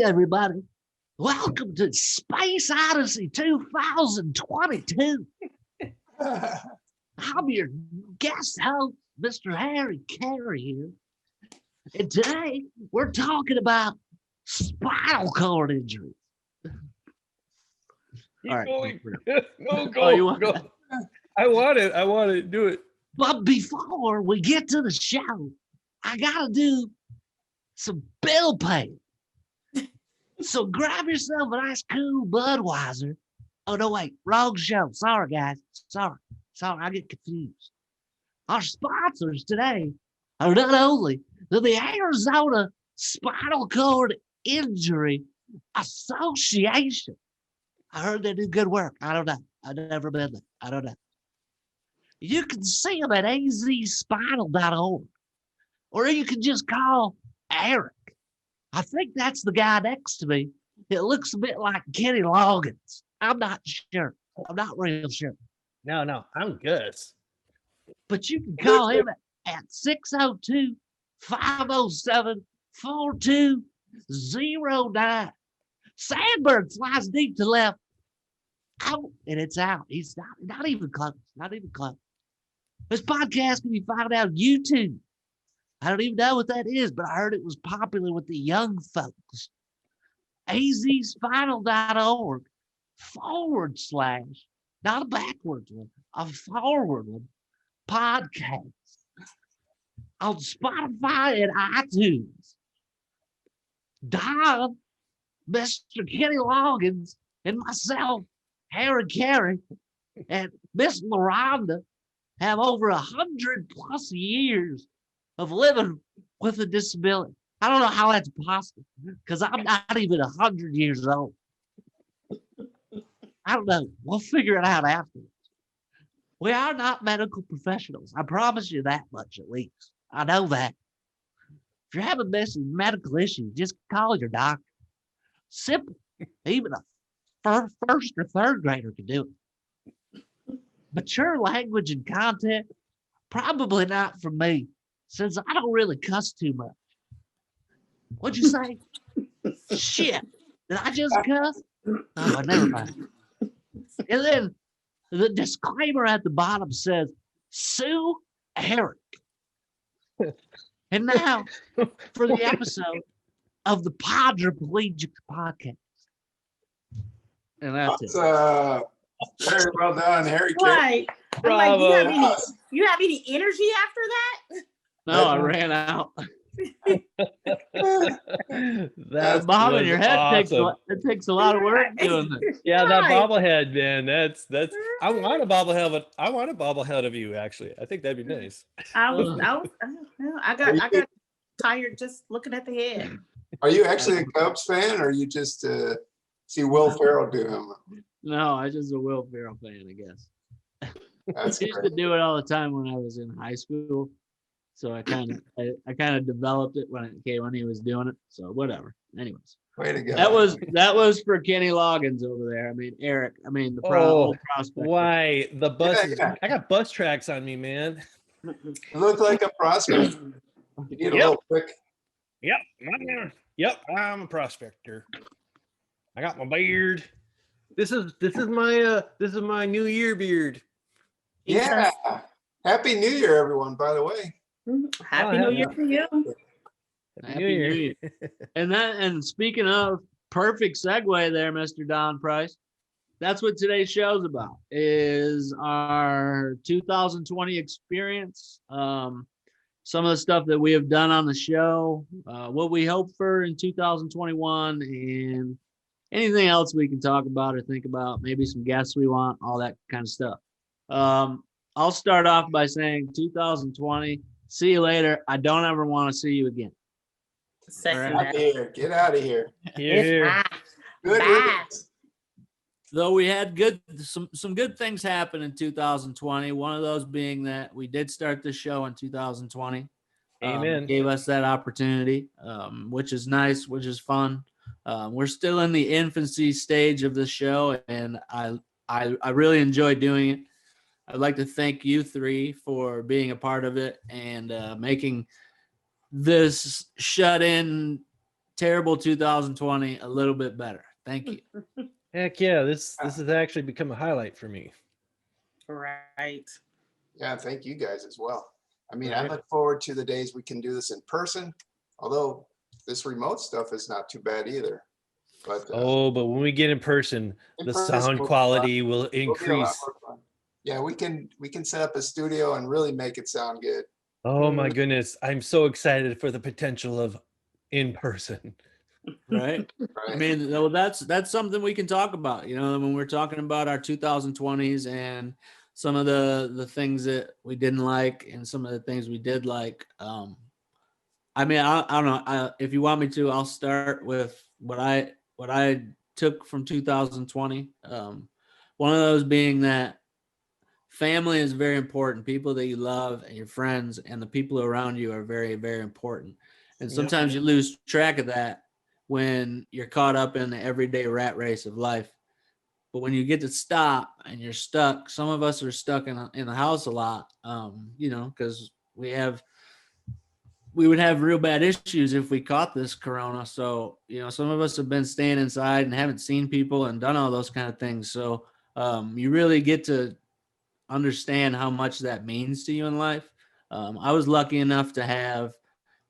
everybody. Welcome to Space Odyssey 2022. I'm your guest host, Mr. Harry Carey here. And today we're talking about spinal cord injuries. All right. Go. Go. I want to do it. But before we get to the show, I got to do some bill paying. So grab yourself a nice cool Budweiser. Oh, no, wait. Wrong show. Sorry, guys. Sorry. I get confused. Our sponsors today are not only the Arizona Spinal Cord Injury Association. I heard they do good work. I don't know. I've never been there. I don't know. You can see them at azspinal.org. Or you can just call Eric. I think that's the guy next to me. It looks a bit like Kenny Loggins. I'm not sure. I'm not real sure. No, I'm good. But you can call him at 602-507-4209. Sandberg flies deep to left. Out, and it's out. He's not even close. Not even close. This podcast can be found out on YouTube. I don't even know what that is, but I heard it was popular with the young folks. azspinal.org / not a backwards one, a forward one, podcast on Spotify and iTunes. Don, Mr. Kenny Loggins, and myself, Harry Carey, and Miss Miranda have over 100+ years of living with a disability. I don't know how that's possible because I'm not even 100 years old. I don't know. We'll figure it out afterwards. We are not medical professionals. I promise you that much at least. I know that. If you're having medical issues, just call your doctor. Simple. Even a first or third grader can do it. Mature language and content, probably not for me, since I don't really cuss too much. What'd you say? Shit. Did I just cuss? Oh, never mind. And then the disclaimer at the bottom says, Sue Eric. And now for the episode of the Podriplegics podcast. And that's it. Very well done, Harry. Right. I'm like, you have any energy after that? No, I ran out. That bob in your head awesome. takes a lot of work doing this. Yeah, that bobblehead, man. That's. I want a bobblehead. I want a bobblehead of you. Actually, I think that'd be nice. I got tired just looking at the head. Are you actually a Cubs fan, or you just see Will Ferrell do him? No, I'm just a Will Ferrell fan, I guess. That's I used to do it all the time when I was in high school. So I kind of developed it when he was doing it. So whatever. Anyways, way to go. That was for Kenny Loggins over there. I mean Eric. I mean the prospect. Why the bus? Yeah. I got bus tracks on me, man. You look like a prospect. You need a little quick. Yep, I'm a prospector. I got my beard. This is my New Year beard. Yeah. Happy New Year, everyone, by the way. Happy New Year to you. Happy New Year. And speaking of, perfect segue there, Mr. Don Price. That's what today's show's about, is our 2020 experience. Some of the stuff that we have done on the show, what we hope for in 2021, and anything else we can talk about or think about, maybe some guests we want, all that kind of stuff. I'll start off by saying 2020, see you later. I don't ever want to see you again. Get out of here. Here. Good riddance. Though we had some good things happen in 2020. One of those being that we did start the show in 2020. Amen. Gave us that opportunity, which is nice, which is fun. We're still in the infancy stage of the show, and I really enjoy doing it. I'd like to thank you three for being a part of it and making this shut-in terrible 2020 a little bit better. Thank you. Heck yeah, this has actually become a highlight for me. Right. Yeah, thank you guys as well. I mean, I Right. look forward to the days we can do this in person, although this remote stuff is not too bad either. But Oh, but when we get in person, in the person sound will be a lot- quality will will be a lot increase. more fun. Yeah, we can set up a studio and really make it sound good. Oh my goodness, I'm so excited for the potential of in person. Right. I Right? mean, well, that's something we can talk about, you know, when we're talking about our 2020s and some of the things that we didn't like and some of the things we did like. I mean, I don't know. If you want me to, I'll start with what I took from 2020. One of those being that family is very important. People that you love and your friends and the people around you are very, very important. And Yep. sometimes you lose track of that when you're caught up in the everyday rat race of life. But when you get to stop and you're stuck, some of us are stuck in the house a lot, you know, because we would have real bad issues if we caught this corona. So, you know, some of us have been staying inside and haven't seen people and done all those kind of things. So you really get to understand how much that means to you in life. I was lucky enough to have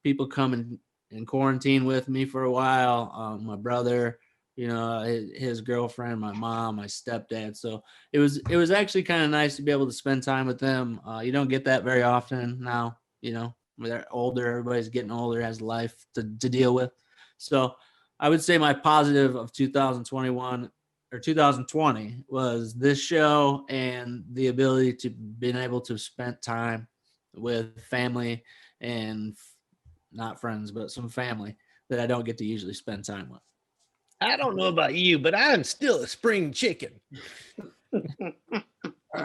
people come and quarantine with me for a while. My brother, you know, his girlfriend, my mom, my stepdad. So it was actually kind of nice to be able to spend time with them. You don't get that very often now, you know, they're older, everybody's getting older, has life to deal with. So I would say my positive of 2021 or 2020 was this show and the ability to being able to spend time with family and not friends, but some family that I don't get to usually spend time with. I don't know about you, but I'm still a spring chicken. I'm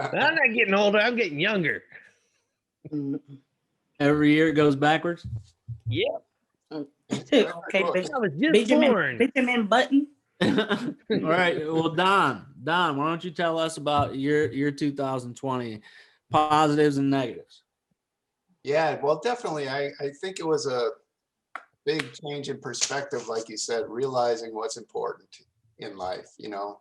not getting older, I'm getting younger. Every year it goes backwards. Yep. Okay, I was just born. Benjamin Button. All right. Well, Don, why don't you tell us about your 2020 positives and negatives? Yeah, well, definitely. I think it was a big change in perspective, like you said, realizing what's important in life, you know,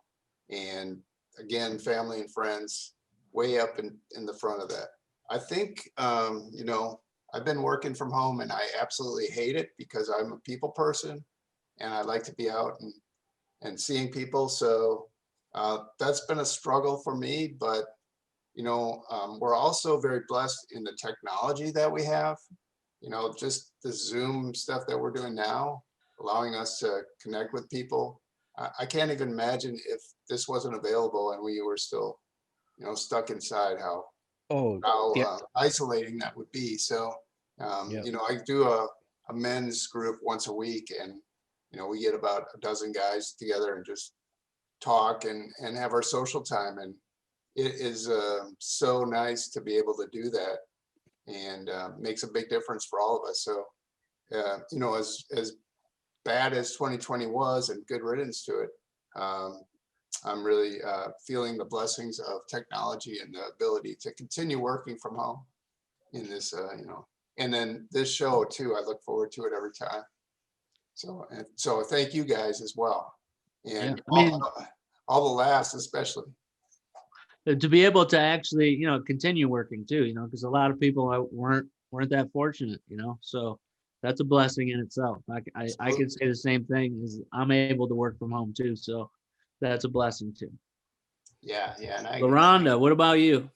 and again, family and friends way up in the front of that. I think, you know, I've been working from home and I absolutely hate it because I'm a people person and I like to be out and seeing people. So that's been a struggle for me, but you know, we're also very blessed in the technology that we have, you know, just the Zoom stuff that we're doing now, allowing us to connect with people. I can't even imagine if this wasn't available and we were still, you know, stuck inside, how Yeah. isolating that would be. So, Yeah. you know, I do a men's group once a week and, you know, we get about a dozen guys together and just talk and have our social time. And it is so nice to be able to do that and makes a big difference for all of us. So, you know, as bad as 2020 was and good riddance to it, I'm really feeling the blessings of technology and the ability to continue working from home in this, you know, and then this show too, I look forward to it every time. So, and so thank you guys as well. And Yeah, I mean, all the laughs, especially. to be able to actually, you know, continue working too, you know, because a lot of people weren't that fortunate, you know, so that's a blessing in itself. I can say the same thing is I'm able to work from home too, so that's a blessing too. Yeah, yeah. And LaRonda, what about you?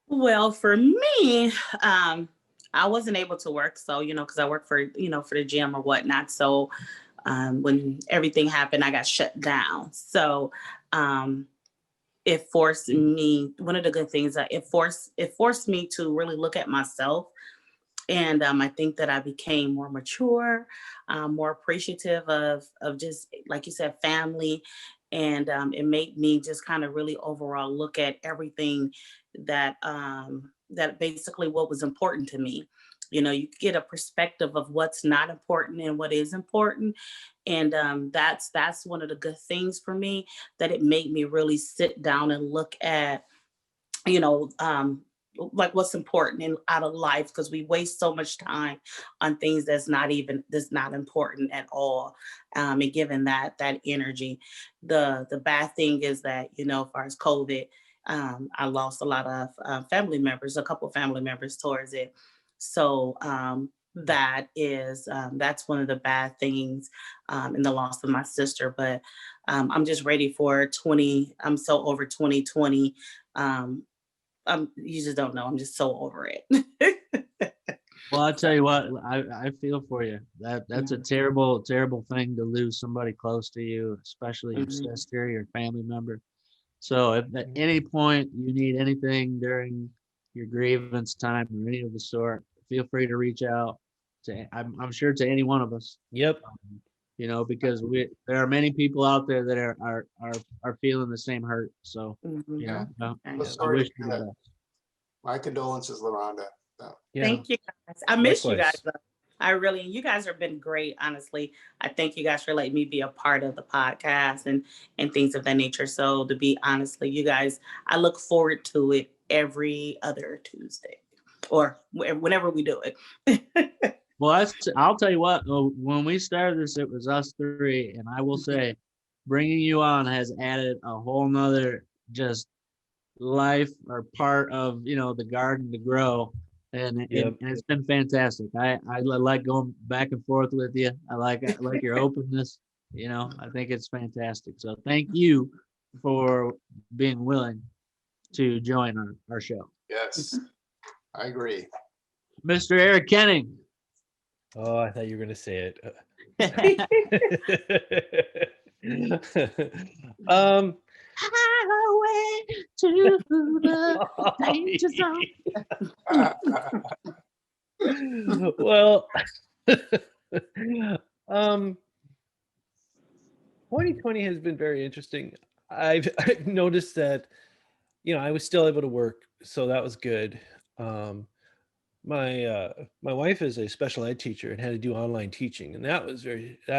Well, for me, I wasn't able to work, so you know, because I work for for the gym or whatnot. So when everything happened, I got shut down. So it forced me. One of the good things that it forced me to really look at myself. And I think that I became more mature, more appreciative of just like you said, family, and it made me just kind of really overall look at everything that that basically what was important to me. You know, you get a perspective of what's not important and what is important, and that's one of the good things for me, that it made me really sit down and look at, you know, like what's important out of life, because we waste so much time on things that's not important at all, and giving that energy. The bad thing is that, you know, as far as COVID, I lost a lot of family members, a couple of family members towards it. So that's one of the bad things in the loss of my sister. But I'm just ready for I'm so over 2020. You just don't know. I'm just so over it. Well, I'll tell you what, I feel for you. That's a terrible, terrible thing to lose somebody close to you, especially your Mhm. sister, your family member. So if at any point you need anything during your grievance time or any of the sort, feel free to reach out to, I'm sure, to any one of us. Yep. You know, because there are many people out there that are feeling the same hurt. So, Mhm. you Yeah. know, Well, I sorry to wish you hear the that. best. My condolences, LaRonda. Yeah. Thank you guys. I miss you guys Likewise. though. You guys have been great, honestly. I thank you guys for letting me be a part of the podcast and things of that nature. So to be honestly, you guys, I look forward to it every other Tuesday or whenever we do it. Well, I'll tell you what, when we started this, it was us three. And I will say, bringing you on has added a whole nother just life or part of, you know, the garden to grow. And Yep. it's been fantastic. I like going back and forth with you. I like your openness. You know, I think it's fantastic. So thank you for being willing to join our show. Yes, I agree. Mr. Eric Kenning. Oh, I thought you were going to say it. Highway to the danger zone. Well, 2020 has been very interesting. I've noticed that, you know, I was still able to work, so that was good. My wife is a special ed teacher and had to do online teaching, and that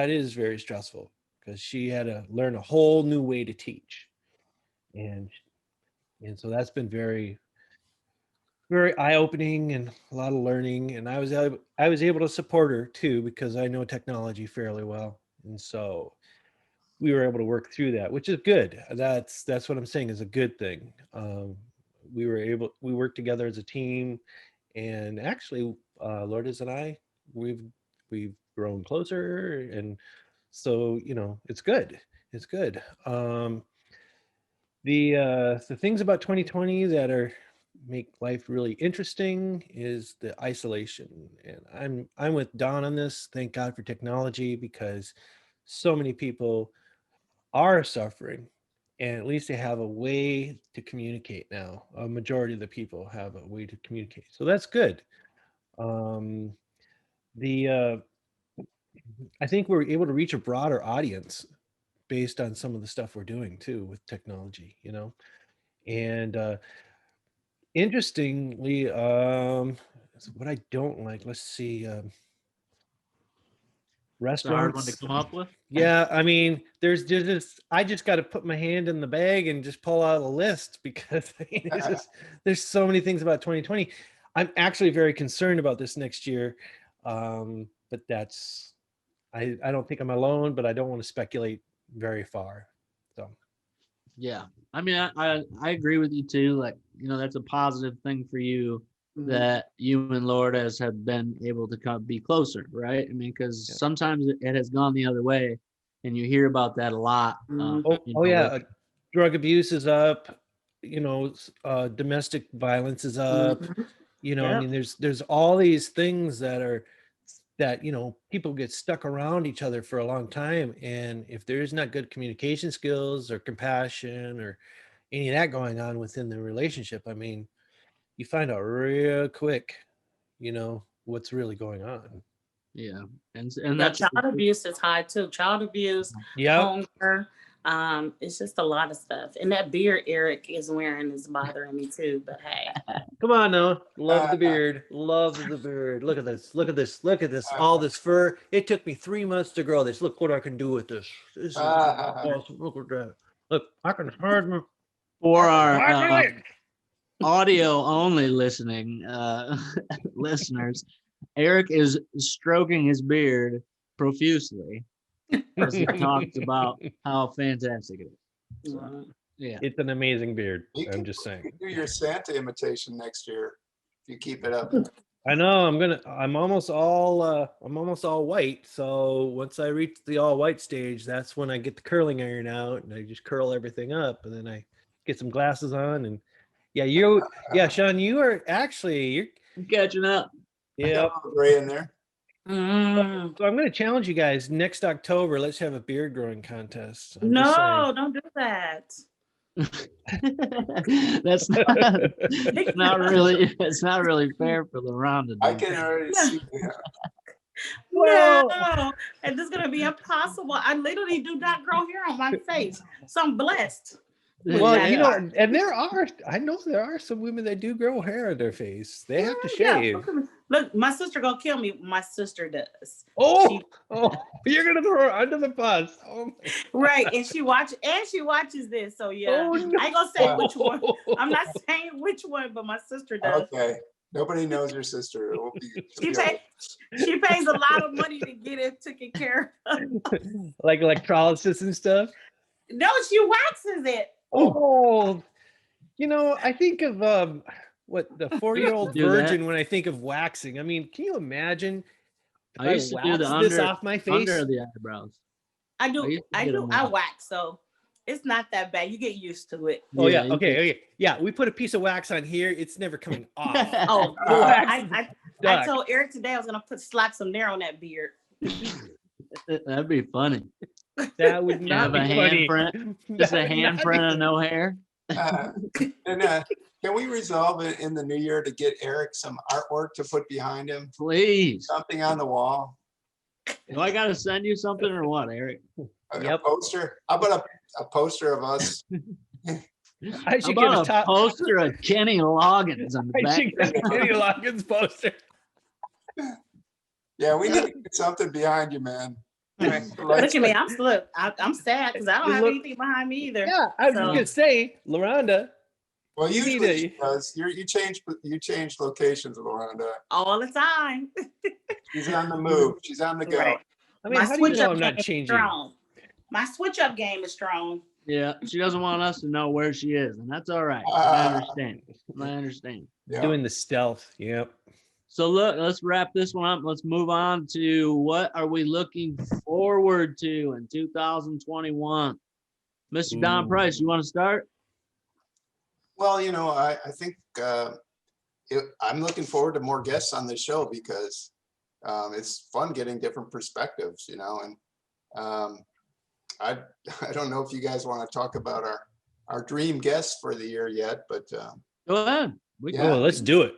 is very stressful because she had to learn a whole new way to teach, and so that's been very eye-opening and a lot of learning. And I was able to support her too because I know technology fairly well, and so we were able to work through that, which is good. That's what I'm saying is a good thing. We worked together as a team, and actually, Lourdes and I, we've grown closer, and so, you know, it's good. It's good. The things about 2020 that make life really interesting is the isolation, and I'm with Don on this. Thank God for technology, because so many people are suffering, and at least they have a way to communicate now. A majority of the people have a way to communicate, so that's good. um the I think we're able to reach a broader audience based on some of the stuff we're doing too with technology, you know. And interestingly, what I don't like, let's see, It's a hard one to restaurants. come up with. Yeah, I mean, there's this. I just got to put my hand in the bag and just pull out a list, because I mean, there's so many things about 2020. I'm actually very concerned about this next year, but that's I don't think I'm alone, but I don't want to speculate very far. So Yeah. I mean, I agree with you too. Like, you know, that's a positive thing for you Mhm. that you and Lourdes have been able to be closer, right? I mean, because Yeah. sometimes it has gone the other way, and you hear about that a lot. Mhm. You oh know, yeah, drug abuse is up. You know, domestic violence is up. Mhm. You know, I Yep. mean, there's all these things that, you know, people get stuck around each other for a long time, and if there's not good communication skills or compassion or any of that going on within the relationship, I mean, you find out real quick, you know, what's really going on. yeah, and Yeah, that's child abuse is high too. Child abuse, Yep. hunger. It's just a lot of stuff. And that beard Eric is wearing is bothering me too. But hey, Come on now. Love the beard. Love the beard. Look at this. Look at this. Look at this. All this fur. It took me 3 months to grow this. Look what I can do with this. This is awesome. Look at that. Look, I can hide my for I can hide my legs. audio only listening listeners, Eric is stroking his beard profusely as he talks about how fantastic it is. So, yeah. It's an amazing beard. You I'm can just saying. do your Santa imitation next year if you keep it up. I know I'm almost all white. So once I reach the all white stage, that's when I get the curling iron out and I just curl everything up, and then I get some glasses on. And yeah, Shawn, you're Catching up. I got yeah. a little gray in there. Mm. So I'm going to challenge you guys next October. Let's have a beard growing contest. I'm just No, don't do that. That's not really fair for LaRonda to do. I can already see that. No, and this is gonna be impossible. I literally do not grow hair on my face, so I'm blessed. Well, Yeah. you know, and I know there are some women that do grow hair on their face. They have to shave. Look, my sister gonna kill me. My sister does. Oh, you're gonna throw her under the bus. Oh my Right, and she watches this. So yeah, Oh, no. I ain't gonna say which one. I'm not saying which one, but my sister does. Okay. Nobody knows your sister. It will be, She pays a lot of money to get it taken care of. Like electrolysis and stuff. No, she waxes it. Oh, you know, I think of the 4-year-old Do that. virgin when I think of waxing. I mean, can you imagine if I used to do the waxed this under, off my face? under the eyebrows. I do. used to get them I waxed. wax, so it's not that bad. You get used to it. Oh yeah, you okay. Yeah, we put a piece of wax on here. It's never coming off. Oh, Wax I stuck. told Eric today I was gonna slap some nair on that beard. That'd be funny. That would not Have be a funny. handprint, just That a would not handprint be of no hair. Can we resolve it in the new year to get Eric some artwork to put behind him? Please. Something on the wall? Do I got to send you something or what, Eric? A Yep. poster? How about a poster of us? I How should get a about a top. poster of Kenny Loggins on the I should back? get a Kenny Loggins poster. Yeah, we need to get something behind you, man. Look at me. I'm sad because I don't You have look- anything behind me either. Yeah, I was So- gonna say, LaRonda. Well, You need usually she a- does. You change locations, Loranda. All the time. She's on the move. She's on the go. Right. I mean, how do you know I'm not changing? Strong. My switch up game is strong. Yeah, she doesn't want us to know where she is, and that's all right. I understand. I understand. Yeah. Doing the stealth. Yep. So look, let's wrap this one up. Let's move on to what are we looking forward to in 2021? Mr. Don Ooh. Price, you want to start? Well, you know, I think I'm looking forward to more guests on this show because it's fun getting different perspectives, you know, and I don't know if you guys want to talk about our dream guests for the year yet, but Go ahead. Yeah. Oh, let's do it.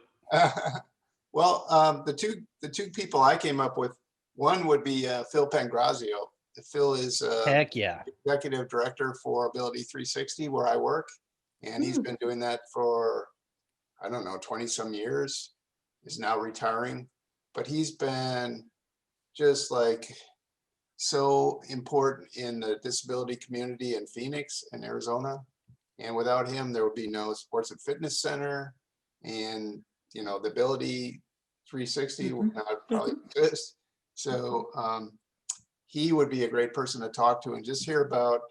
well, the two people I came up with, one would be Phil Pangrazio. Phil is Heck yeah. executive director for Ability 360, where I work, and he's been doing that for, I don't know, 20 some years. He's now retiring, but he's been just like so important in the disability community in Phoenix and Arizona. And without him, there would be no sports and fitness center, and you know, the Ability 360 would not probably exist. So he would be a great person to talk to and just hear about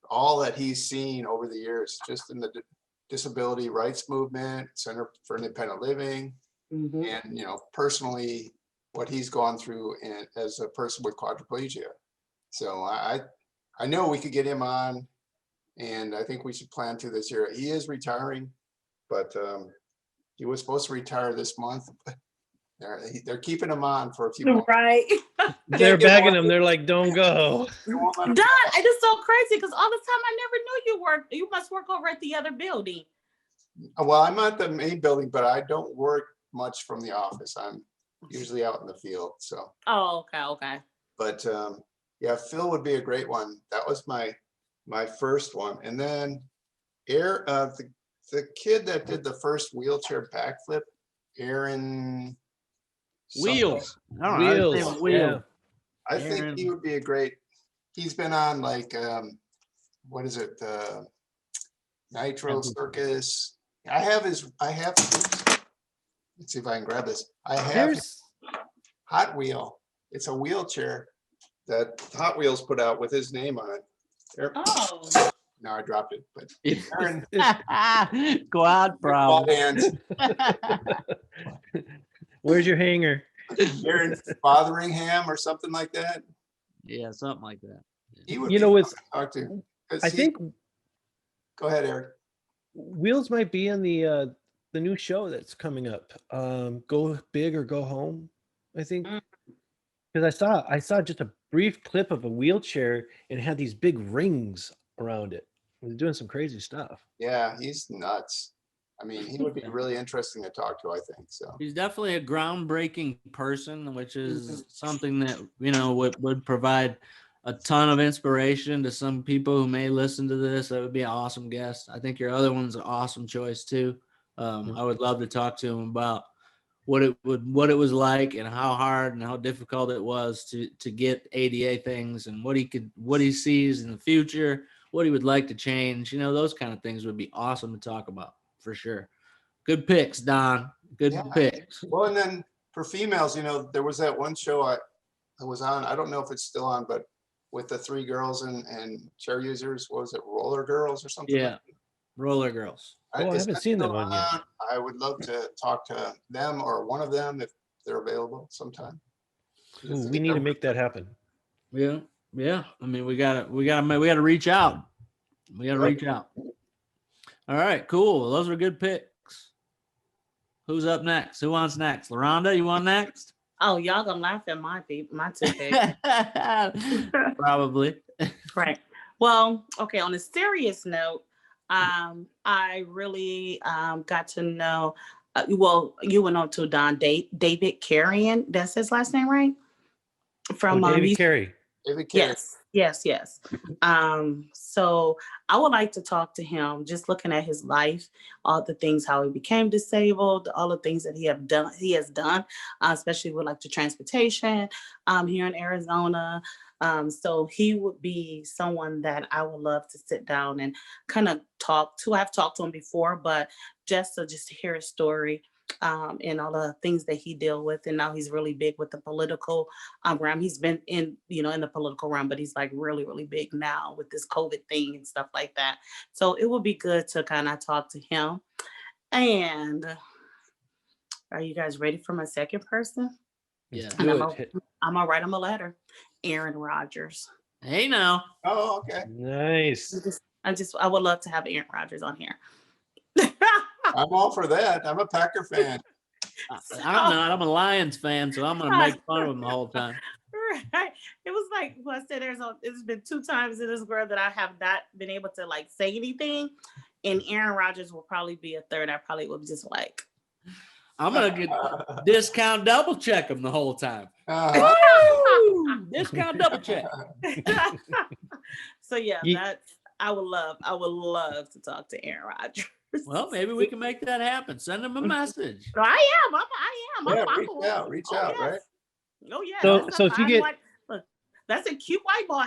all that he's seen over the years, just in the disability rights movement, Center for Independent Living, and you know, personally, what he's gone through as a person with quadriplegia. So I know we could get him on, and I think we should plan to this year. He is retiring, but he was supposed to retire this month. But they're keeping him on for a few months. Right. They're begging him. They're like, don't go. They won't let him- Don, it is so crazy because all the time I never knew you worked. You must work over at the other building. Well, I'm at the main building, but I don't work much from the office. I'm usually out in the field. So, Oh, okay. but yeah, Phil would be a great one. That was my first one. And then the kid that did the first wheelchair backflip, Aaron something. Wheels. All right. Wheels. Wheels. Yeah. I think Aaron. he would be a great, he's been on like, what is it? Nitro Circus. I have, oops, let's see if I can grab this. I have There's Hot Wheel. It's a wheelchair that Hot Wheels put out with his name on it. There, Oh, now I dropped it, but Aaron, Quad ball problem. hands. where's your hanger? Aaron Fotheringham or something like that. Yeah, something like that. He would You be know, fun with to talk to. 'Cause I think Go ahead, Eric. Wheels might be in the new show that's coming up. Go Big or Go Home, I think. Mm. Because I saw just a brief clip of a wheelchair and it had these big rings around it. It was doing some crazy stuff. Yeah, he's nuts. I mean, he would be really interesting to talk to, I think. So He's definitely a groundbreaking person, which is something that, you know, would provide a ton of inspiration to some people who may listen to this. That would be an awesome guest. I think your other one's an awesome choice too. I would love to talk to him about what it was like and how hard and how difficult it was to get ADA things and what he sees in the future, what he would like to change. You know, those kind of things would be awesome to talk about for sure. Good picks, Don. Good picks. well, and then for females, you know, there was that one show I was on. I don't know if it's still on, but with the 3 girls and chair users, what was it, Roller Girls or something? Yeah, like that? Roller Girls. Oh, I Is haven't that seen that still one yet. on? I would love to talk to them or one of them if they're available sometime. Ooh, we need to make that happen. Yeah, yeah. I mean, we gotta reach out. We gotta reach out. All right, cool. Those were good picks. Who's up next? Who wants next? LaRonda, you want next? oh, y'all gonna laugh at my two picks. Probably. Right. Well, okay. On a serious note, I really got to know. Well, you went on to Don David Carrion. That's his last name, right? From David Carey. David Carey. Yes. So I would like to talk to him, just looking at his life, all the things, how he became disabled, all the things that he has done, especially with like the transportation here in Arizona. So he would be someone that I would love to sit down and kind of talk to. I've talked to him before, but just to hear his story. And all the things that he deal with, and now he's really big with the political realm. He's been in the political realm, but he's like really, really big now with this COVID thing and stuff like that. So it would be good to kind of talk to him. And are you guys ready for my second person? Yeah. And Do I'm it. gonna write him a letter. Aaron Rodgers. Hey now. Oh, okay. Nice. I would love to have Aaron Rodgers on here. I'm all for that. I'm a Packer fan. I'm not. I'm a Lions fan, so I'm gonna make fun of him the whole time. Right. It was like I said, it's been 2 times in this world that I have not been able to like say anything. And Aaron Rodgers will probably be a third. I probably will just like I'm gonna get discount double check him the whole time. Uh-huh. Discount double check. So yeah, I would love to talk to Aaron Rodgers. Well, maybe we can make that happen. Send him a message. I am. Yeah, reach out, right? Oh yeah. So if you get look, that's a cute white boy.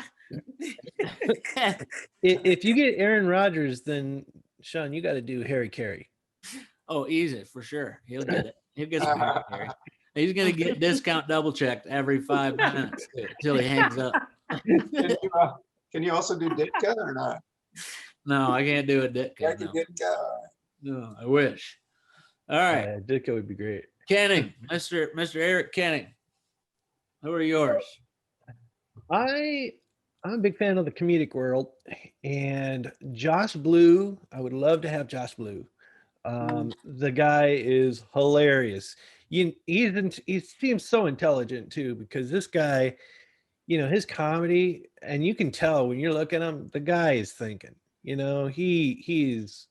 if you get Aaron Rodgers, then Shawn, you got to do Harry Carey. Oh, easy for sure. He'll get it. He'll get some help, Gary. He's gonna get discount double checked every 5 minutes until he hangs up. Can you also do Ditka or not? No, I can't do it, Dick. Yeah, you Ditka. No, I wish. All right, Ditka would be great. Kenning, Mr. Eric Kenning. Who are yours? I'm a big fan of the comedic world, and Josh Blue. I would love to have Josh Blue. The guy is hilarious. He seems so intelligent too, because this guy, his comedy, and you can tell when you're looking at him, the guy is thinking. He's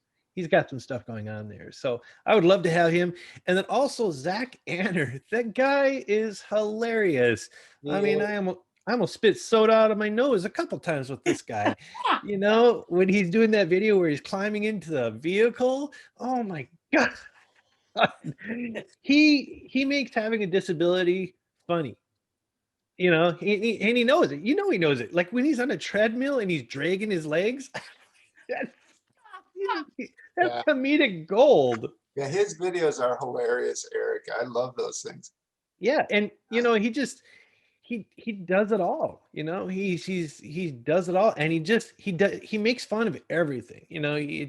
got some stuff going on there. So I would love to have him. And then also Zach Anner. That guy is hilarious. Yeah. I mean, I almost spit soda out of my nose a couple times with this guy. When he's doing that video where he's climbing into the vehicle. Oh my God. He makes having a disability funny. He knows it. He knows it. Like when he's on a treadmill and he's dragging his legs. That's comedic gold. Yeah, his videos are hilarious, Eric. I love those things. Yeah, and you know, he does it all. You know, he does it all, and he makes fun of everything. You know, he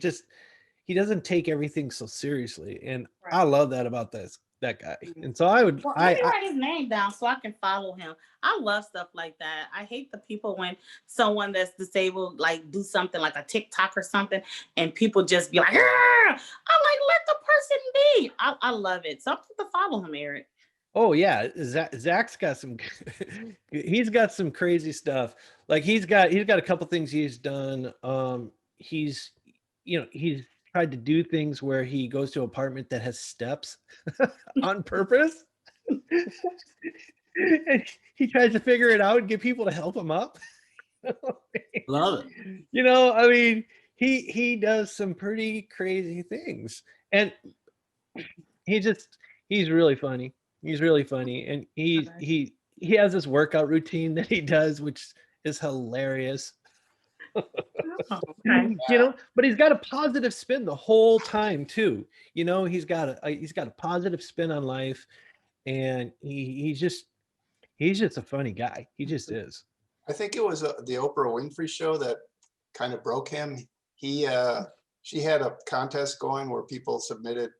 doesn't take everything so seriously, and I love that about that guy. And so Well, let me write his name down so I can follow him. I love stuff like that. I hate the people when someone that's disabled like do something like a TikTok or something, and people just be like, "Arr!" I'm like, let the person be. I love it. So I'm going to follow him, Eric. Oh yeah, Zach's got some. He's got some crazy stuff. Like he's got a couple things he's done. He's tried to do things where he goes to an apartment that has steps on purpose. And he tries to figure it out and get people to help him up. Love it. You know, I mean, he does some pretty crazy things, and he's really funny. He's really funny, and he has this workout routine that he does, which is hilarious. Okay. You know, but he's got a positive spin the whole time too. You know, he's got a positive spin on life, and he's just a funny guy. He just is. I think it was the Oprah Winfrey show that kind of broke him. She had a contest going where people submitted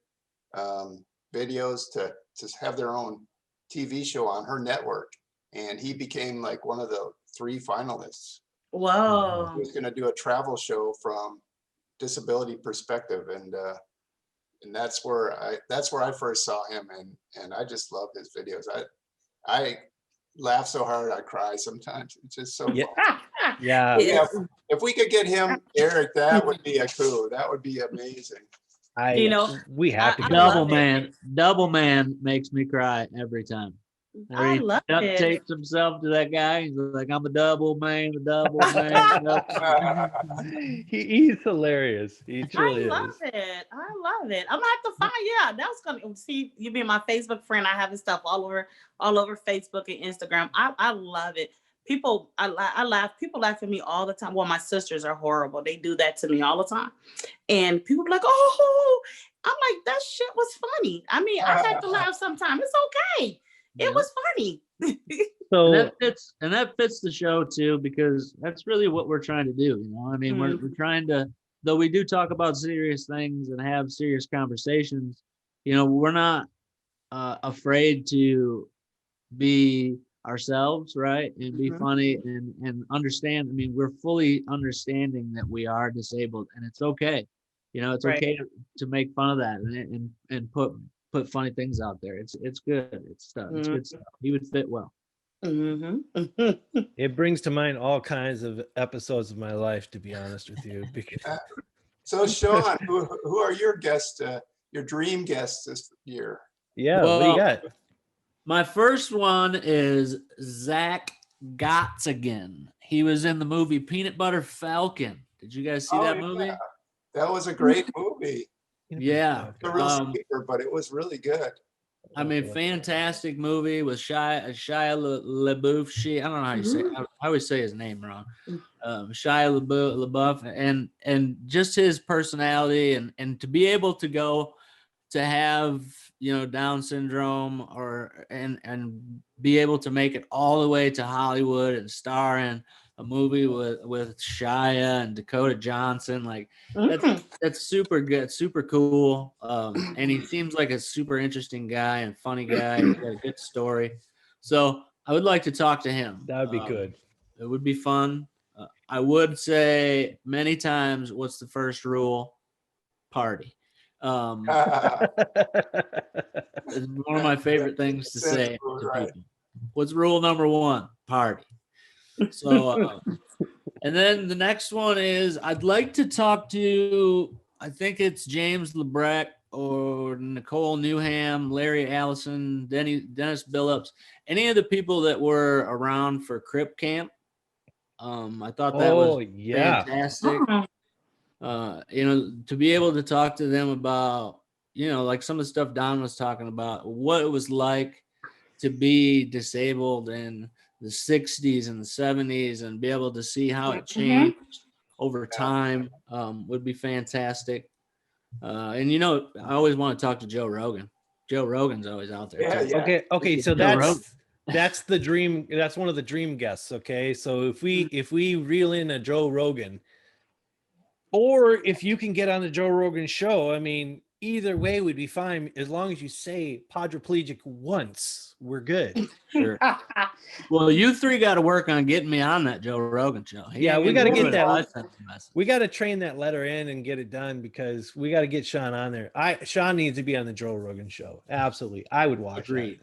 videos to have their own TV show on her network, and he became like one of the 3 finalists. Whoa. He was going to do a travel show from disability perspective, and that's where I first saw him, and I just love his videos. I laugh so hard I cry sometimes. It's just so Yeah. fun. Yeah. Yeah, if we could get him, Eric, that would be a coup. That would be amazing. We have to I go. Double man makes me cry every time. I love it. Takes himself to that guy. He's like, I'm a double man, a double man. He's hilarious. He truly is. I love it. I'm gonna have to find. Yeah, that was gonna see you being my Facebook friend. I have his stuff all over Facebook and Instagram. I love it. People, I laugh. People laugh at me all the time. Well, my sisters are horrible. They do that to me all the time, and people be like, "Oh," I'm like, "That shit was funny." I mean, I have to laugh sometimes. It's okay. It was funny. So that fits the show too, because that's really what we're trying to do. You know, I mean, we're trying to, though we do talk about serious things and have serious conversations, you know, we're not afraid to be ourselves, right? And be funny and understand. I mean, we're fully understanding that we are disabled, and it's okay. You know, it's okay to make fun of that and put funny things out there. It's good. It's good stuff. He would fit well. it brings to mind all kinds of episodes of my life, to be honest with you. Because So Shawn, who are your guests, your dream guests this year? Yeah, what do you got? My first one is Zach Gottsigan. He was in the movie Peanut Butter Falcon. Did you guys see that movie? Yeah. That was a great movie. Yeah. A real speaker, but it was really good. I mean, fantastic movie with Shia LaBeouf. I don't know how you say it. I always say his name wrong. Shia LaBeouf, and just his personality and to be able to go to have, you know, Down syndrome and be able to make it all the way to Hollywood and star in a movie with Shia and Dakota Johnson, like that's super good, super cool. And he seems like a super interesting guy and funny guy. He's got a good story. So I would like to talk to him. That would be good. It would be fun. I would say many times, what's the first rule? Party. It's one of my favorite things to say to people. What's rule number 1? Party. So, and then the next one is I'd like to talk to, I think it's James Lebrecht or Nicole Newham, Larry Allison, Dennis Billups, any of the people that were around for Crip Camp. I thought that was fantastic. You know, to be able to talk to them about, you know, like some of the stuff Don was talking about, what it was like to be disabled in the 60s and the 70s and be able to see how it changed over time would be fantastic. And you know, I always want to talk to Joe Rogan. Joe Rogan's always out there. Yeah, too. yeah. Okay. So Joe Rogan. that's the dream. That's one of the dream guests. Okay. So if we reel in a Joe Rogan, or if you can get on the Joe Rogan show, I mean, either way would be fine as long as you say Podriplegic once. We're good. Sure. Well, you three got to work on getting me on that Joe Rogan show. Yeah, we got to get that. I sent the message. We got to train that letter in and get it done because we got to get Shawn on there. Shawn needs to be on the Joe Rogan show. Absolutely. I would watch Agreed.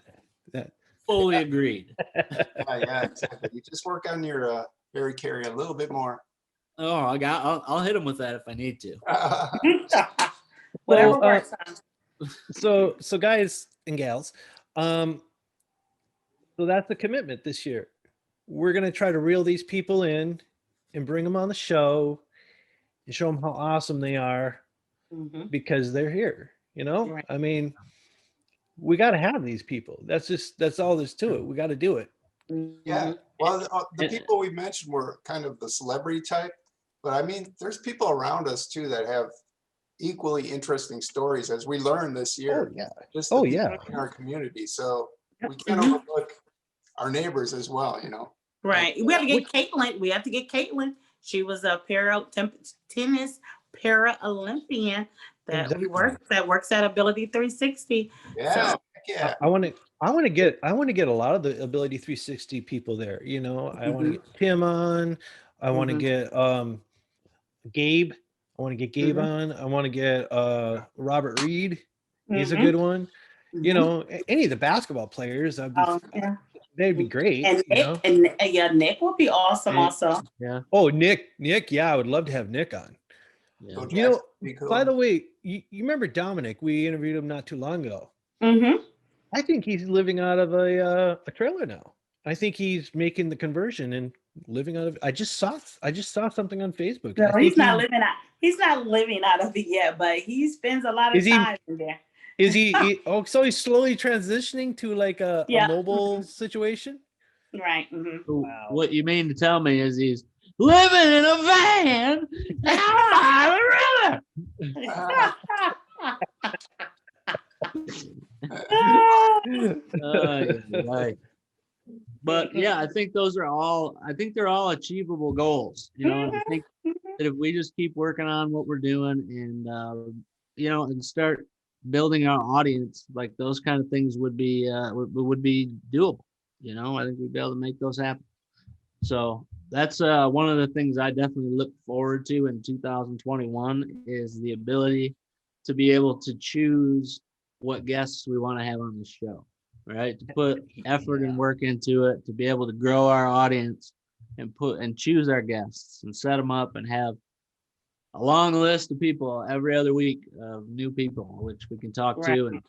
that. Fully agreed. Yeah, exactly. You just work on your Harry Carey a little bit more. Oh, I'll hit him with that if I need to. Whatever Well, works. So guys and gals, so that's the commitment this year. We're going to try to reel these people in and bring them on the show and show them how awesome they are because they're here, you know? Right. I mean, we got to have these people. That's all there's to it. We got to do it. Yeah. Well, the people we mentioned were kind of the celebrity type, but I mean, there's people around us too that have equally interesting stories as we learned this year. Oh, yeah. Just Oh, the yeah. people in our community. So we can't overlook our neighbors as well, you know. Right. We have to get Caitlin. We have to get Caitlin. She was a tennis Paralympian that works at Ability 360. Yeah. So, Yeah. I want to get a lot of the Ability 360 people there. You know, I want to get Tim on. I want to get Gabe. I want to get Gabe on. I want to get Robert Reed. He's a good one. You know, any of the basketball players. They'd be great. And Nick would be awesome also. Yeah. Oh, Nick. Yeah, I would love to have Nick on. Yeah. You know, by the way, you remember Dominic? We interviewed him not too long ago. I think he's living out of a trailer now. I think he's making the conversion and living out of. I just saw something on Facebook. No, he's not living out. He's not living out of it yet, but he spends a lot of time in there. Is he? Oh, so he's slowly transitioning to like a mobile situation. Right. Wow. What you mean to tell me is he's living in a van out on a river. Right. But yeah, I think they're all achievable goals. You know, I think that if we just keep working on what we're doing and you know, and start building our audience, like those kind of things would be doable. You know, I think we'd be able to make those happen. So that's one of the things I definitely look forward to in 2021 is the ability to be able to choose what guests we want to have on the show, right? To put effort and work into it, to be able to grow our audience and choose our guests and set them up and have a long list of people every other week of new people, which we can talk to and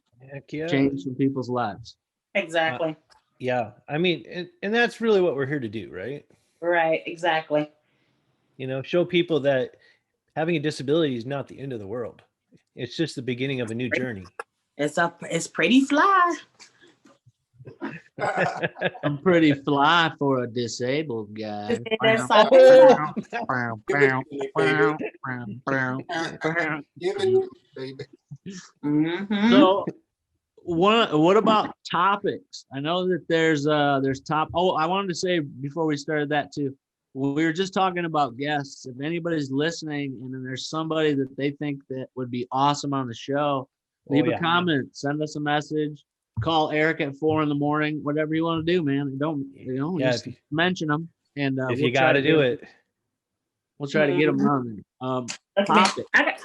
change some people's lives. Exactly. Yeah. I mean, and that's really what we're here to do, right? Right. Exactly. You know, show people that having a disability is not the end of the world. It's just the beginning of a new journey. It's pretty fly. I'm pretty fly for a disabled guy. So what about topics? I know that there's top. Oh, I wanted to say before we started that too. We were just talking about guests. If anybody's listening and then there's somebody that they think that would be awesome on the show, leave a comment, send us a message, call Eric at 4 a.m, whatever you want to do, man. Just mention them. And if you got to do it, we'll try to get them on there. Topic. I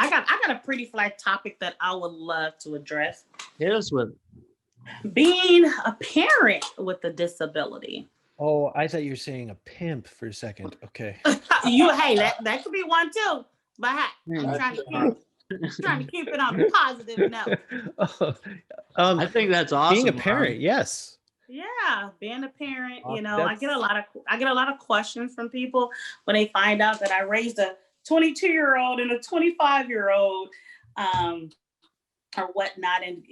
got a pretty flat topic that I would love to address. Hit us with it. Being a parent with a disability. Oh, I thought you were saying a pimp for a second. Okay. Hey, that could be one too. But hey, I'm trying to keep it on a positive note. I think that's awesome. Being a parent, yes. Yeah, being a parent, you know, I get a lot of questions from people when they find out that I raised a 22-year-old and a 25-year-old, or whatnot, and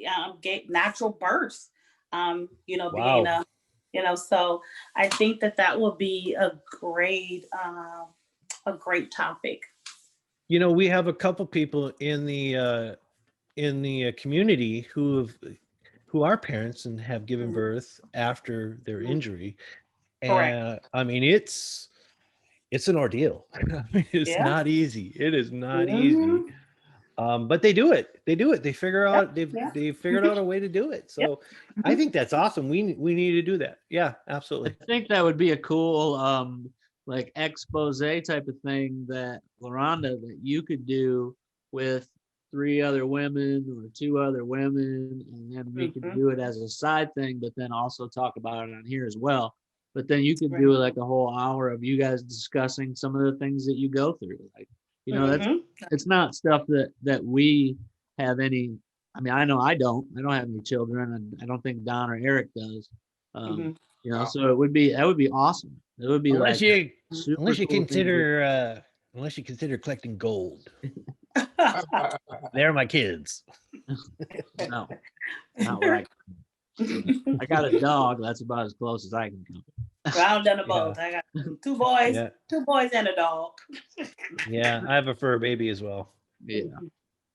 gave natural births. Being so I think that would be a great a great topic. We have a couple people in the community who are parents and have given birth after their injury. And I mean, it's an ordeal. It's not easy. It is not easy. But they do it. They figure out, they've figured out a way to do it. So I think that's awesome. We need to do that. Yeah, absolutely. I think that would be a cool, like expose type of thing that LaRonda, that you could do with 3 other women or 2 other women, and then we could do it as a side thing, but then also talk about it on here as well. But then you could do like a whole hour of you guys discussing some of the things that you go through. Like, it's not stuff that we have any. I mean, I know I don't have any children, and I don't think Don or Eric does. So that would be awesome. It would be unless like you consider collecting gold. They're my kids. No, not right. I got a dog. That's about as close as I can come. I've done both. I got 2 boys, 2 boys and a dog. Yeah, I have a fur baby as well. Yeah.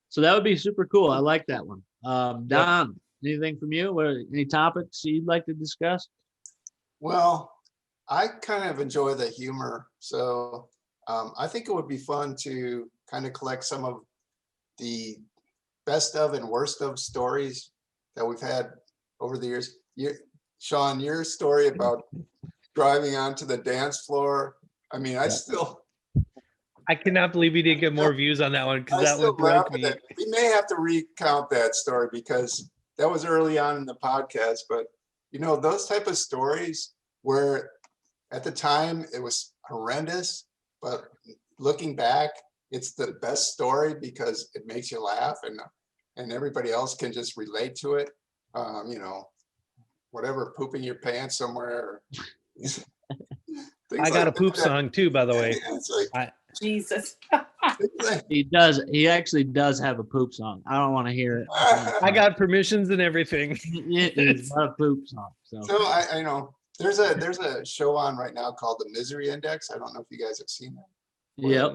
So that would be super cool. I like that one. Don, anything from you? Any topics you'd like to discuss? Well, I kind of enjoy the humor. So I think it would be fun to kind of collect some of the best of and worst of stories that we've had over the years. Shawn, your story about driving onto the dance floor. I mean, I cannot believe you didn't get more views on that one, because that one broke me. We may have to recount that story because that was early on in the podcast. But those type of stories where at the time it was horrendous, but looking back, it's the best story because it makes you laugh, and everybody else can just relate to it. Whatever, pooping your pants somewhere. I got a poop song too, by the way. Jesus. He actually does have a poop song. I don't want to hear it. I got permissions and everything. It's not a poop song. So I know there's a show on right now called The Misery Index. I don't know if you guys have seen that. Yep.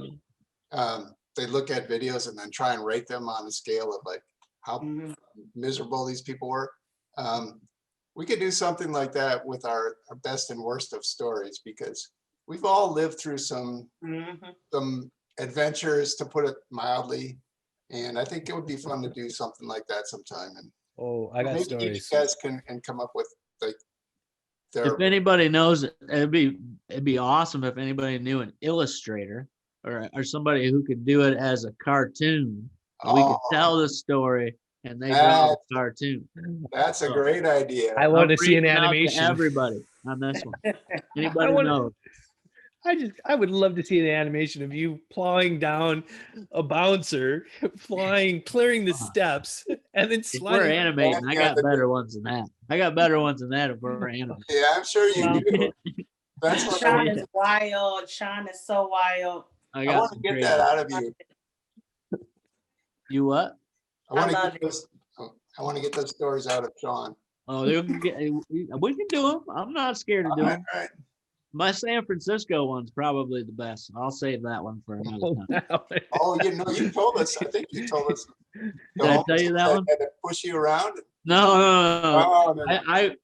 They look at videos and then try and rate them on a scale of like how miserable these people were. We could do something like that with our best and worst of stories, because we've all lived through some adventures, to put it mildly, and I think it would be fun to do something like that sometime. And I got maybe stories. you guys can come up with like if anybody knows it, it'd be awesome if anybody knew an illustrator or somebody who could do it as a cartoon. We could tell the story and they draw a cartoon. That's a great idea. I want to see an animation. Everybody on this one. Anybody knows? I would love to see an animation of you plowing down a bouncer, clearing the steps, and then sliding. If we're animating, I got better ones than that. If we're animating. Yeah, I'm sure you do. That's what Shawn is wild. Shawn is so wild. I want to get that out of you. You what? I want to get those stories out of Shawn. Oh, we can do them. I'm not scared to do them. Right. My San Francisco one's probably the best. I'll save that one for another time. You told us. I think you told us. Did I tell you that one? Had to push you around. No. Oh, no.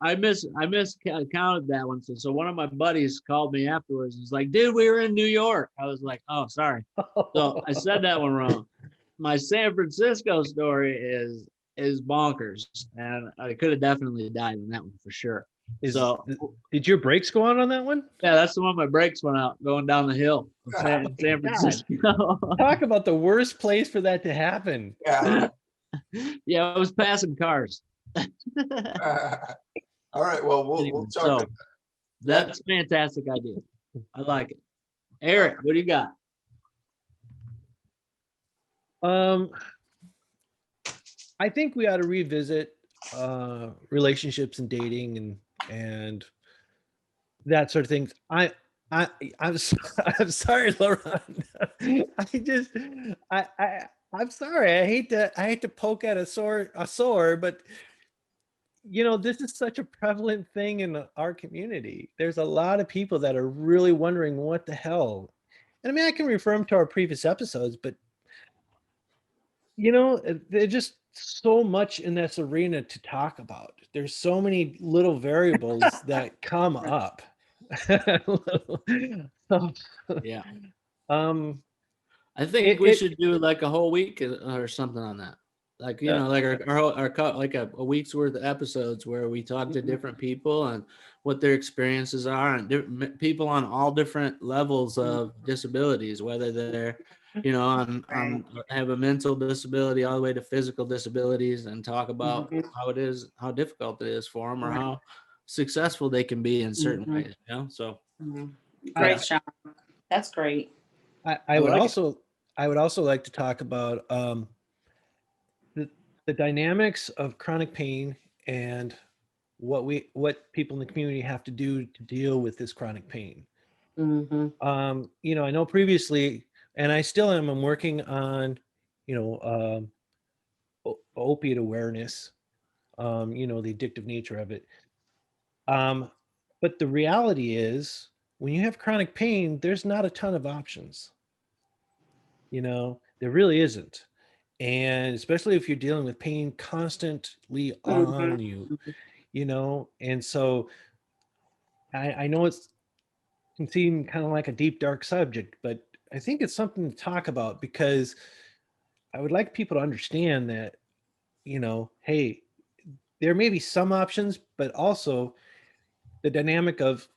I miscounted that one. So one of my buddies called me afterwards and was like, "Dude, we were in New York." I was like, "Oh, sorry." So I said that one wrong. My San Francisco story is bonkers, and I could have definitely died in that one for sure. Did your brakes go on that one? Yeah, that's the one my brakes went out going down the hill in San Francisco. Talk about the worst place for that to happen. Yeah. Yeah, I was passing cars. All right. Well, we'll talk. So, that's a fantastic idea. I like it. Eric, what do you got? I think we ought to revisit relationships and dating and that sort of things. I'm sorry, Lauren. I'm sorry. I hate to poke at a sore, but this is such a prevalent thing in our community. There's a lot of people that are really wondering what the hell. And I mean, I can refer them to our previous episodes, but you know, there's just so much in this arena to talk about. There's so many little variables that come up. So, Yeah. um, I think we should do like a whole week or something on that. Like, you know, like like a week's worth of episodes where we talk to different people and what their experiences are, and people on all different levels of disabilities, whether they're, you know, on have a mental disability all the way to physical disabilities, and talk about how difficult it is for them, or how successful they can be in certain ways, you know? So Great, Shawn. That's great. I would also like to talk about the dynamics of chronic pain and what people in the community have to do to deal with this chronic pain. You know, I know previously, and I still am, I'm working on, you know, opiate awareness, you know, the addictive nature of it. But the reality is, when you have chronic pain, there's not a ton of options. You know, there really isn't. And especially if you're dealing with pain constantly on you, you know, and so I know it's can seem kind of like a deep, dark subject, but I think it's something to talk about, because I would like people to understand that, you know, hey, there may be some options, but also the dynamic of,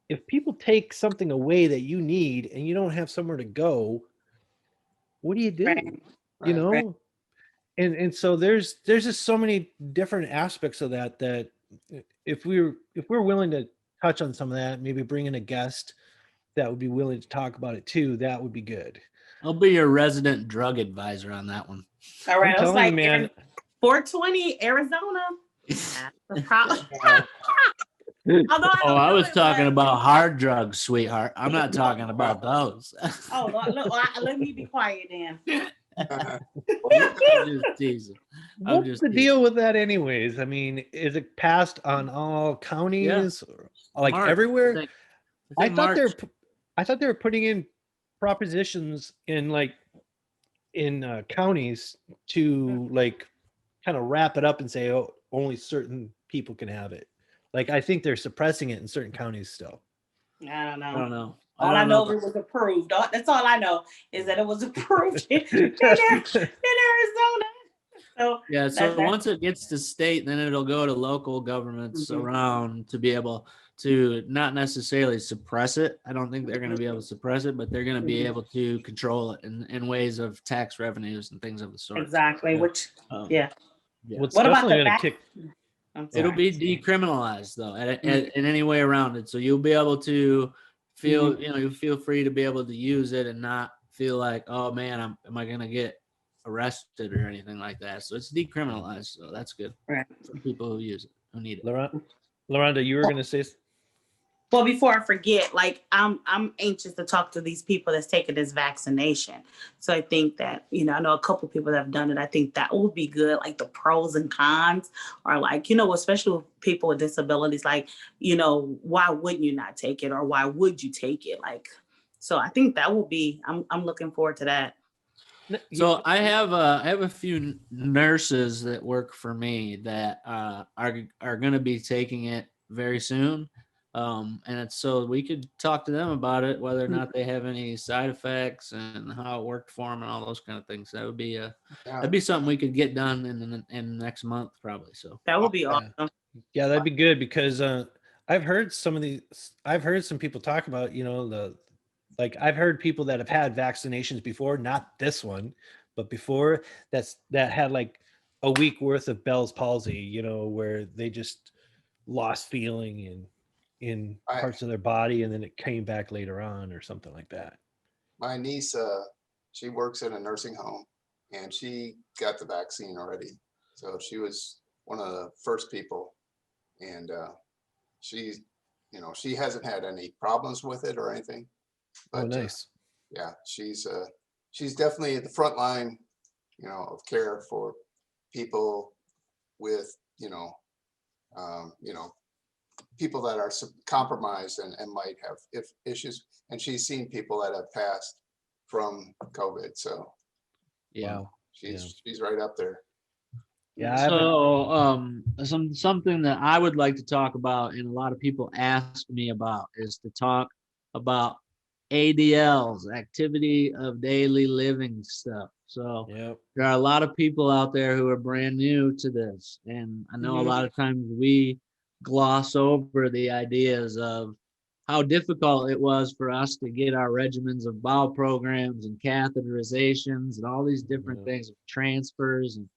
if people take something away that you need and you don't have somewhere to go, what do you do? Right. You Right. know? And so there's just so many different aspects of that if we're willing to touch on some of that, maybe bring in a guest that would be willing to talk about it too, that would be good. I'll be your resident drug advisor on that one. All right. I'm I was telling you, like, man. 420 Arizona. That's the problem. Although I Oh, don't I do was it, talking but about hard drugs, sweetheart. I'm not talking about those. oh, look, let me be quiet then. I'm just teasing. What's the deal with that anyways? I mean, is it passed on all counties, like March, everywhere? I think I thought they were putting in propositions in counties to like kind of wrap it up and say, oh, only certain people can have it. Like, I think they're suppressing it in certain counties still. I don't know. I don't know. All I know is it was approved. That's all I know is that it was approved in Arizona. So yeah, so once it gets to state, then it'll go to local governments around to be able to not necessarily suppress it. I don't think they're going to be able to suppress it, but they're going to be able to control it in ways of tax revenues and things of the sort. Exactly. Yeah. Which, yeah. What's what about definitely the going to kick? It'll be decriminalized though, in any way around it. So you'll be able to feel, you know, you feel free to be able to use it and not feel like, oh man, am I going to get arrested or anything like that. So it's decriminalized. So that's good for people who use it, who need it. Loranda, you were going to say? Well, before I forget, like I'm anxious to talk to these people that's taking this vaccination. So I think that, you know, I know a couple of people that have done it. I think that would be good. Like the pros and cons are like, you know, especially with people with disabilities, like, you know, why wouldn't you not take it, or why would you take it? Like, so I think that will be, I'm looking forward to that. So I have a few nurses that work for me that are going to be taking it very soon. And it's so we could talk to them about it, whether or not they have any side effects and how it worked for them and all those kind of things. That would be that'd be something we could get done in the next month probably. So that would be awesome. Yeah, that'd be good, because I've heard some people talk about, you know, I've heard people that have had vaccinations before, not this one, but before, that had like a week worth of Bell's palsy, you know, where they just lost feeling in parts of their body, and then it came back later on or something like that. My niece, she works in a nursing home, and she got the vaccine already. So she was one of the first people, and she's, you know, she hasn't had any problems with it or anything. But, oh, nice. Yeah, she's definitely at the front line, you know, of care for people with, you know, people that are compromised and might have issues. And she's seen people that have passed from COVID. So Yeah. she's right up there. Yeah. So something that I would like to talk about, and a lot of people ask me about, is to talk about ADLs, activity of daily living stuff. So there are a lot of people out there who are brand new to this. And I know a lot of times we gloss over the ideas of how difficult it was for us to get our regimens of bowel programs and catheterizations and all these different things, transfers, and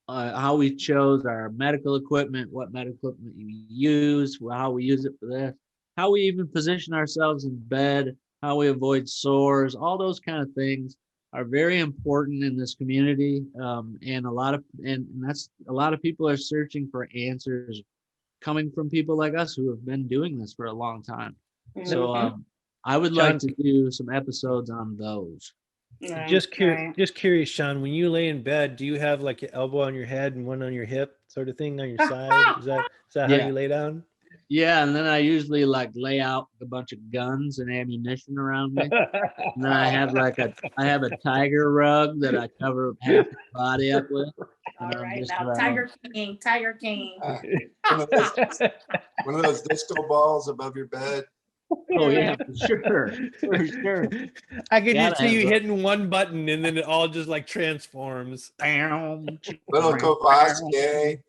how we chose our medical equipment, what medical equipment we use, how we use it for this, how we even position ourselves in bed, how we avoid sores, all those kind of things are very important in this community. And a lot of people are searching for answers coming from people like us who have been doing this for a long time. So I would like to do some episodes on those. Just curious, Shawn, when you lay in bed, do you have like your elbow on your head and one on your hip sort of thing on your side? Is that how you lay down? Yeah, and then I usually like lay out a bunch of guns and ammunition around me. And then I have a tiger rug that I cover half the body up with. All right, now Tiger King. One of those disco balls above your bed. Oh yeah, for sure. I could just see you hitting one button and then it all just like transforms. Little Kovaske.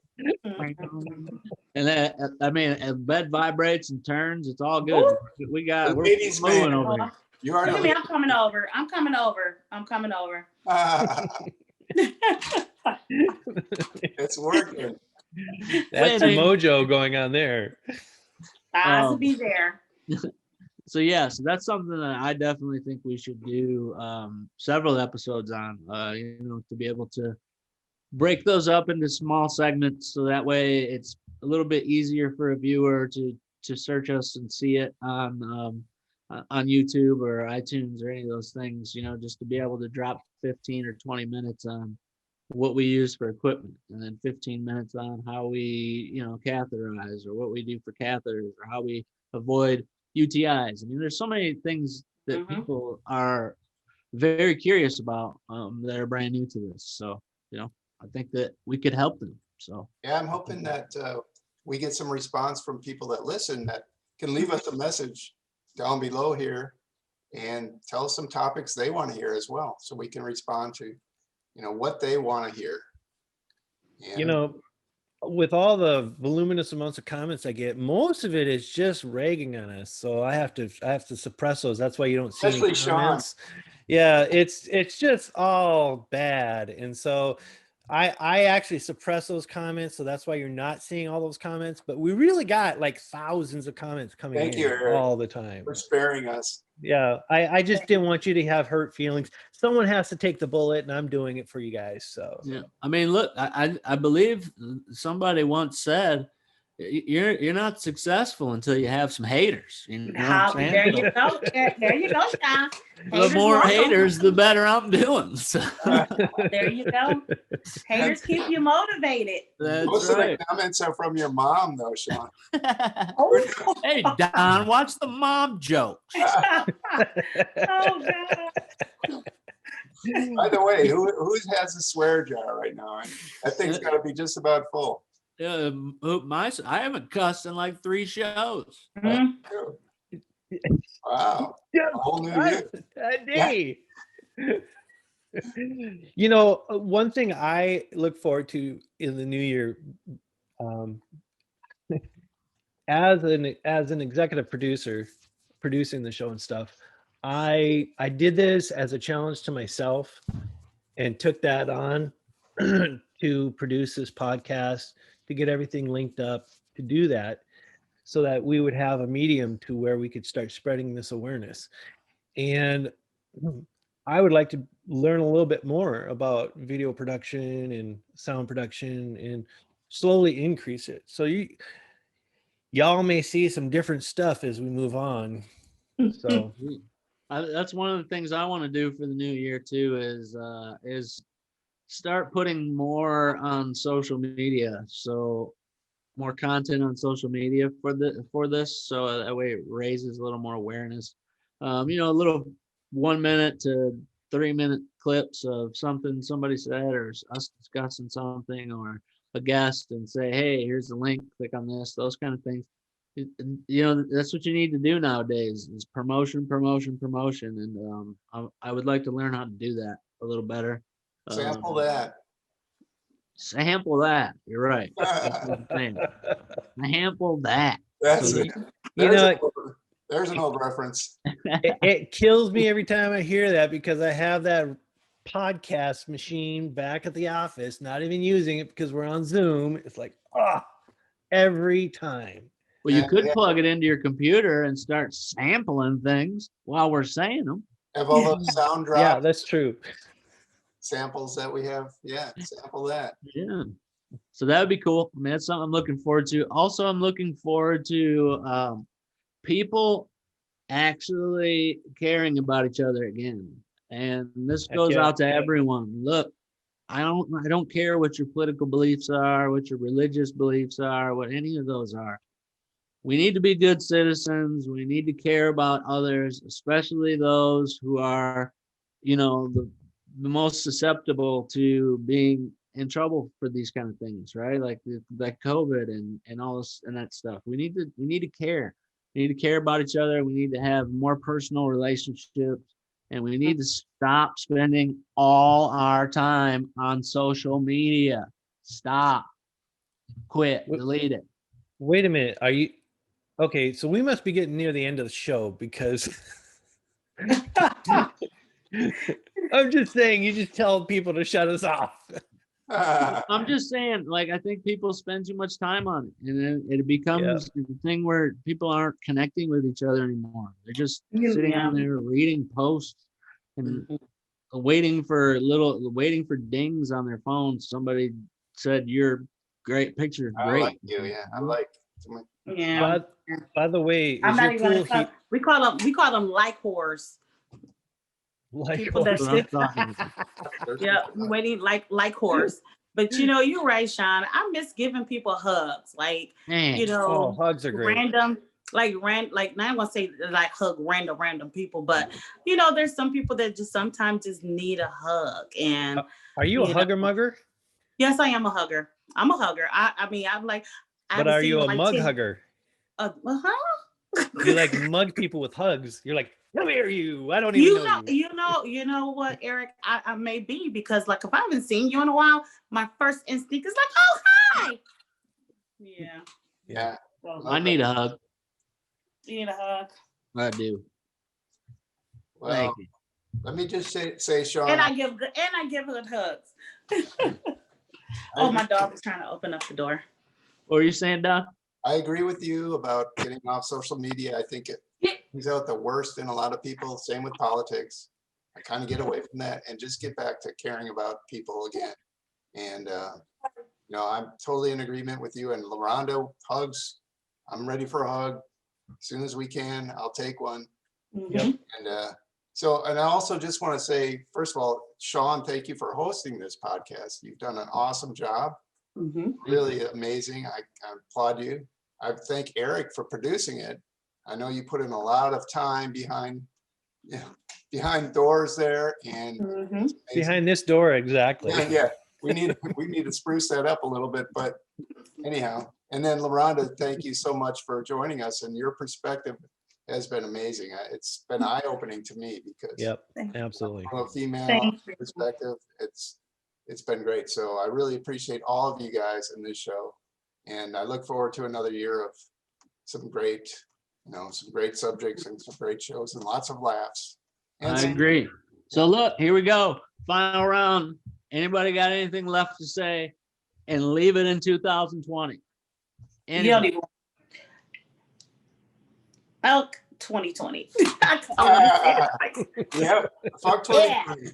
And then, I mean, as bed vibrates and turns, it's all good. We're moving over here. You are. I'm coming over. It's working. That's a mojo going on there. Eyes will be there. So that's something that I definitely think we should do several episodes on, to be able to break those up into small segments, so that way it's a little bit easier for a viewer to search us and see it on YouTube or iTunes or any of those things, just to be able to drop 15 or 20 minutes on what we use for equipment, and then 15 minutes on how we, catheterize, or what we do for catheters, or how we avoid UTIs. I mean, there's so many things that people are very curious about that are brand new to this. So, I think that we could help them. So yeah, I'm hoping that we get some response from people that listen that can leave us a message down below here and tell us some topics they want to hear as well, so we can respond to, what they want to hear. And, with all the voluminous amounts of comments I get, most of it is just ragging on us. So I have to suppress those. That's why you don't see any comments. Shawn. Yeah, it's just all bad. And so I actually suppress those comments. So that's why you're not seeing all those comments. But we really got like thousands of comments coming in Eric, all the time. for sparing us. Yeah, I just didn't want you to have hurt feelings. Someone has to take the bullet, and I'm doing it for you guys. So yeah, I mean, look, I believe somebody once said, you're not successful until you have some haters. You know what I'm saying? There you go. There you go, Shawn. The more haters, the better I'm doing. So. There you go. Haters keep you motivated. Most of the comments are from your mom, though, Shawn. Hey, Don, watch the mom jokes. Oh, God. By the way, who has a swear jar right now? That thing's got to be just about full. I haven't cussed in like 3 shows. Wow. A whole new year. One thing I look forward to in the new year, as an executive producer producing the show and stuff, I did this as a challenge to myself and took that on to produce this podcast, to get everything linked up, to do that, so that we would have a medium to where we could start spreading this awareness. And I would like to learn a little bit more about video production and sound production and slowly increase it. So y'all may see some different stuff as we move on. So that's one of the things I want to do for the new year too, is start putting more on social media. So more content on social media for this, so that way it raises a little more awareness. A little 1 minute to 3 minute clips of something somebody said, or us discussing something, or a guest, and say, hey, here's the link, click on this, those kind of things. That's what you need to do nowadays, is promotion. And I would like to learn how to do that a little better. Sample that. Sample that. You're right. That's what I'm saying. Sample that. That's So it. You know, There's an old reference. it kills me every time I hear that, because I have that podcast machine back at the office, not even using it because we're on Zoom. It's like, every time. Well, you could plug it into your computer and start sampling things while we're saying them. Have all those sound drops. Yeah, that's true. Samples that we have. Yeah, sample that. Yeah. So that would be cool. I mean, that's something I'm looking forward to. Also, I'm looking forward to people actually caring about each other again. And this goes out to everyone. Look, I don't care what your political beliefs are, what your religious beliefs are, what any of those are. We need to be good citizens. We need to care about others, especially those who are, the most susceptible to being in trouble for these kind of things, right? Like COVID and all this and that stuff. We need to care. We need to care about each other. We need to have more personal relationships, and we need to stop spending all our time on social media. Stop. Quit. Delete it. Wait a minute. Are you okay? So we must be getting near the end of the show, because I'm just saying, you just tell people to shut us off. I'm just saying, like, I think people spend too much time on it, and then it becomes the thing where people aren't connecting with each other anymore. They're just sitting on there reading posts and waiting for dings on their phones. Somebody said your great picture is great. I like you. Yeah, I like. Yeah. By the way, I'm not even gonna call, we call them like whores. People that yeah, waiting like whores. But you're right, Shawn. I miss giving people hugs. Like, hugs are great. Random, I don't want to say like hug random people, but there's some people that just sometimes just need a hug. And are you a hugger mugger? Yes, I am a hugger. I'm a hugger. I mean, I'm like. But are you a mug hugger? You like mug people with hugs. You're like, come here, you. I don't even know you. You know what, Eric? I may be, because like if I haven't seen you in a while, my first instinct is like, oh, hi. Yeah. Yeah. I need a hug. You need a hug? I do. Well, thank you. Let me just say, Shawn. And I give good hugs. Oh, my dog is trying to open up the door. What are you saying, Don? I agree with you about getting off social media. I think it brings out the worst in a lot of people. Same with politics. I kind of get away from that and just get back to caring about people again. And, I'm totally in agreement with you. And LaRonda, hugs. I'm ready for a hug. As soon as we can, I'll take one. Yep. And I also just want to say, first of all, Shawn, thank you for hosting this podcast. You've done an awesome job. Really amazing. I applaud you. I thank Eric for producing it. I know you put in a lot of time behind doors there, and behind this door, exactly. Yeah, we need to spruce that up a little bit, but anyhow. And then LaRonda, thank you so much for joining us, and your perspective has been amazing. It's been eye-opening to me, because absolutely, from a female perspective, it's been great. So I really appreciate all of you guys in this show. And I look forward to another year of some great subjects and some great shows and lots of laughs. And I agree. So look, here we go. Final round. Anybody got anything left to say? And leave it in 2020. Anybody? Oh, 2020. Yeah, fuck 2020.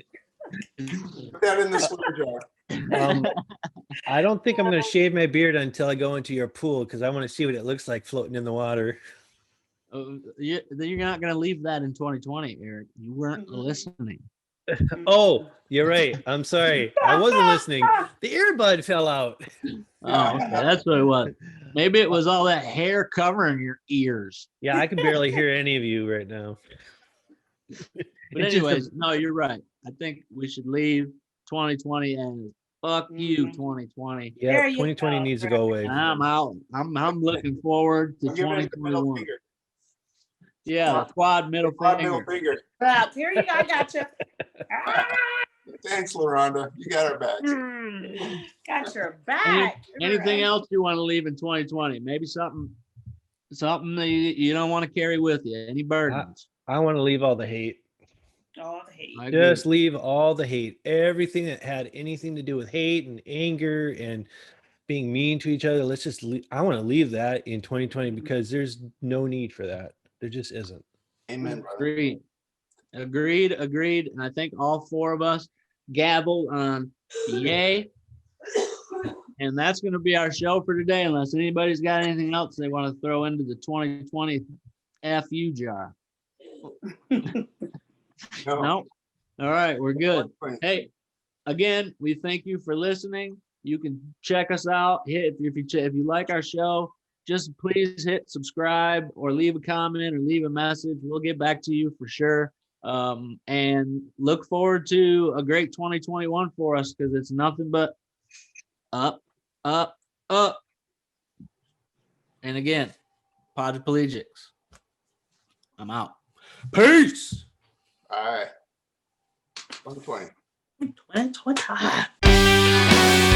Put that in the swear jar. I don't think I'm going to shave my beard until I go into your pool, because I want to see what it looks like floating in the water. You're not going to leave that in 2020, Eric. You weren't listening. Oh, you're right. I'm sorry. I wasn't listening. The earbud fell out. Oh, okay. That's what it was. Maybe it was all that hair covering your ears. Yeah, I can barely hear any of you right now. But anyways, no, you're right. I think we should leave 2020 as fuck you, 2020. Yeah, There you 2020 go, needs to go away. And I'm out. I'm looking forward to I'm giving it the middle 2021. finger. Yeah, the quad middle Quad finger. middle finger. Here you go. I got you. Thanks, LaRonda. You got our back. Got your back. Anything else you want to leave in 2020? Maybe something that you don't want to carry with you. Any burdens? I want to leave all the hate. Oh, the hate. I agree. Just leave all the hate. Everything that had anything to do with hate and anger and being mean to each other. Let's just I want to leave that in 2020 because there's no need for that. There just isn't. Amen, brother. Agreed. And I think all four of us gabbled on yay. And that's going to be our show for today, unless anybody's got anything else they want to throw into the 2020 FU jar. No. All right, we're good. Hey, again, we thank you for listening. You can check us out. If you like our show, just please hit subscribe or leave a comment or leave a message. We'll get back to you for sure. And look forward to a great 2021 for us, because it's nothing but up, up, up. And again, Podriplegics. I'm out. Peace. All right. 2020. 2020.